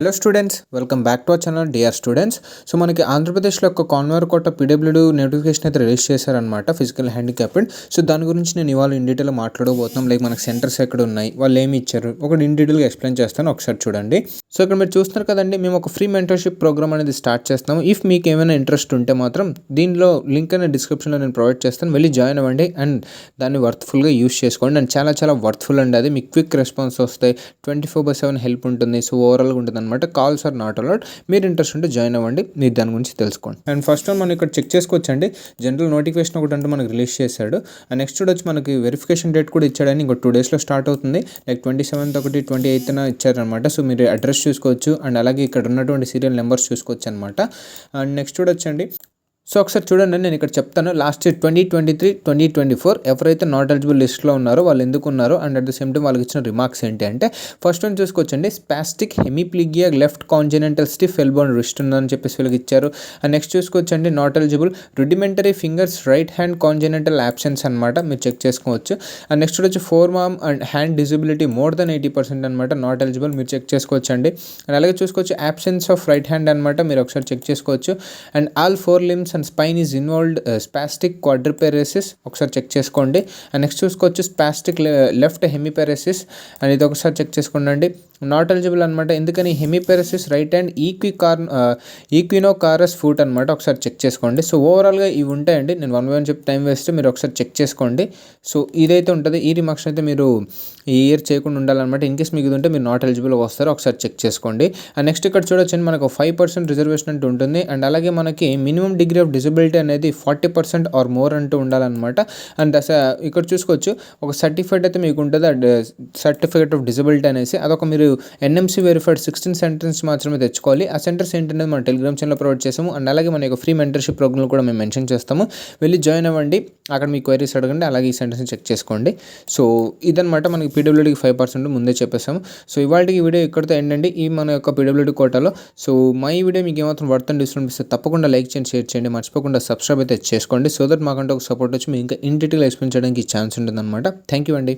Hello students, welcome back to our channel dear students. So మనకి ఆంధ్రప్రదేశ్లో ఒక కాన్వేర్ కోట PWD notification అయితే రిలీజ్ చేశారనమాట, ఫిజికల్ హ్యాండిక్యాప్డ్. సో దాని గురించి నేను ఇవాళ ఇన్ డీటెయిల్ మాట్లాడబోతున్నాం. లైక్ మనకి సెంటర్స్ ఎక్కడ ఉన్నాయి, వాళ్ళు ఏమి ఇచ్చారు, ఒకటి ఇన్ డీటెయిల్గా ఎక్స్ప్లెయిన్ చేస్తాను, ఒకసారి చూడండి. సో ఇక్కడ మీరు చూస్తున్నారు కదండి, మేము ఒక ఫ్రీ మెంటర్షిప్ ప్రోగ్రామ్ అనేది స్టార్ట్ చేస్తాము. ఇఫ్ మీకు ఏమైనా ఇంట్రెస్ట్ ఉంటే మాత్రం దీనిలో లింక్ అనేది డిస్క్రిప్షన్లో నేను ప్రొవైడ్ చేస్తాను, వెళ్ళి జాయిన్ అవ్వండి అండ్ దాన్ని వర్త్ఫుల్గా యూస్ చేసుకోండి. అండ్ చాలా చాలా వర్త్ఫుల్ అండి, అది మీకు క్విక్ రెస్పాన్స్ వస్తాయి, 24/7 హెల్ప్ ఉంటుంది. సో ఓవరాల్గా ఉంటుంది అనమాట. Calls are not allowed. మీరు ఇంట్రెస్ట్ ఉంటే జాయిన్ అవ్వండి, మీరు దాని గురించి తెలుసుకోండి. అండ్ ఫస్ట్ వన్ మనం ఇక్కడ చెక్ చేసుకోవచ్చండి. జనరల్ నోటిఫికేషన్ ఒకటి అంటే మనకు రిలీజ్ చేశాడు. అండ్ నెక్స్ట్ వచ్చి మనకి వెరిఫికేషన్ డేట్ కూడా ఇచ్చాడని, ఇంకో 2 డేస్లో స్టార్ట్ అవుతుంది. లైక్ 27th ఒకటి 28th ఇచ్చారనమాట. సో మీరు అడ్రస్ చూసుకోవచ్చు అండ్ అలాగే ఇక్కడ ఉన్నటువంటి సీరియల్ నెంబర్స్ చూసుకోవచ్చు అనమాట. అండ్ నెక్స్ట్ వచ్చండి, సో ఒకసారి చూడండి, నేను ఇక్కడ చెప్తాను. లాస్ట్ ఇయర్ 2023, 2024 ఎవరైతే నాట్ ఎలిజిబుల్ లిస్ట్లో ఉన్నారో వాళ్ళు ఎందుకు ఉన్నారో and at the same time వాళ్ళకి ఇచ్చిన రిమార్క్స్ ఏంటి అంటే, ఫస్ట్ వన్ చూసుకోవచ్చండి, spastic hemiplegia left congenital stiff elbow and wrist ఉందని చెప్పేసి వీళ్ళకి ఇచ్చారు. అండ్ నెక్స్ట్ చూసుకోవచ్చండి, not eligible rudimentary fingers right hand congenital absence అనమాట, మీరు చెక్ చేసుకోవచ్చు. అండ్ నెక్స్ట్ వచ్చి forearm and hand disability more than 80% అనమాట, నాట్ ఎలిజిబుల్, మీరు చెక్ చేసుకోవచ్చు అండి. అండ్ అలాగే చూసుకోవచ్చు యాబ్సెన్స్ ఆఫ్ రైట్ హ్యాండ్ అనమాట, మీరు ఒకసారి చెక్ చేసుకోవచ్చు. And all 4 limbs and spine is involved spastic quadriparesis, ఒకసారి చెక్ చేసుకోండి. అండ్ నెక్స్ట్ చూసుకోవచ్చు స్పాస్టిక్ లెఫ్ట్ హెమిపెరెసిస్ అండ్ ఇది ఒకసారి చెక్ చేసుకోండి. నాట్ ఎలిజిబుల్ అనమాట, ఎందుకని hemiparesis right hand equinovarus foot అనమాట, ఒకసారి చెక్ చేసుకోండి. సో ఓవరాల్గా ఇవి ఉంటాయండి, నేను 1 by 1 చెప్పి టైం వేస్ట్, మీరు ఒకసారి చెక్ చేసుకోండి. సో ఇదైతే ఉంటుంది, ఈ రిమార్క్స్ అయితే మీరు ఈ ఇయర్ చేయకుండా ఉండాలన్నమాట. ఇన్ కేస్ మీకు ఇది ఉంటే మీరు నాట్ ఎలిజిబుల్ వస్తారు, ఒకసారి చెక్ చేసుకోండి. అండ్ నెక్స్ట్ ఇక్కడ చూడొచ్చండి, మనకు 5% రిజర్వేషన్ అంటూ ఉంటుంది. అండ్ అలాగే మనకి మినిమం డిగ్రీ ఆఫ్ డిజబిలిటీ అనేది 40% ఆర్ మోర్ అంటూ ఉండాలన్నమాట. అండ్ ఇక్కడ చూసుకోవచ్చు ఒక సర్టిఫికేట్ అయితే మీకు ఉంటుంది, సర్టిఫికేట్ ఆఫ్ డిజబిలిటీ అనేసి, అదొక మీరు ఎన్ఎంసీ వెరిఫైడ్ 16 సెంటర్స్ మాత్రమే తెచ్చుకోవాలి. ఆ సెంటర్స్ ఏంటనేది మన టెలిగ్రామ్ ఛానల్లో ప్రొవైడ్ చేసాము. అండ్ అలాగే మన యొక్క ఫ్రీ మెంటర్షిప్ ప్రోగ్రామ్ కూడా మేము మెన్షన్ చేస్తాము, వెళ్ళి జాయిన్ అవ్వండి, అక్కడ మీ క్వైరీస్ అడగండి, అలాగే ఈ సెంటర్స్ని చెక్ చేసుకోండి. సో ఇదనమాట, మనకి పీడబ్ల్యూడీకి 5% ముందే చెప్పేసాము. సో ఇవాళకి ఈ వీడియో ఇక్కడితో ఎండండి, ఈ మన యొక్క పీడబ్ల్యూడీ కోటాలో. సో మా ఈ వీడియో మీకు ఏమాత్రం వర్త్ అండ్ డిస్కౌంట్ ఇస్తే తప్పకుండా లైక్ చేయండి, షేర్ చేయండి, మర్చిపోకుండా సబ్స్క్రైబ్ అయితే చేసుకోండి. సో దట్ మాకంటే ఒక సపోర్ట్ వచ్చి మీకు ఇంకా ఇన్ డీటెయిల్ ఎక్స్ప్లెయిన్ చేయడానికి ఛాన్స్ ఉంటుందన్నమాట. థ్యాంక్ యూ అండి.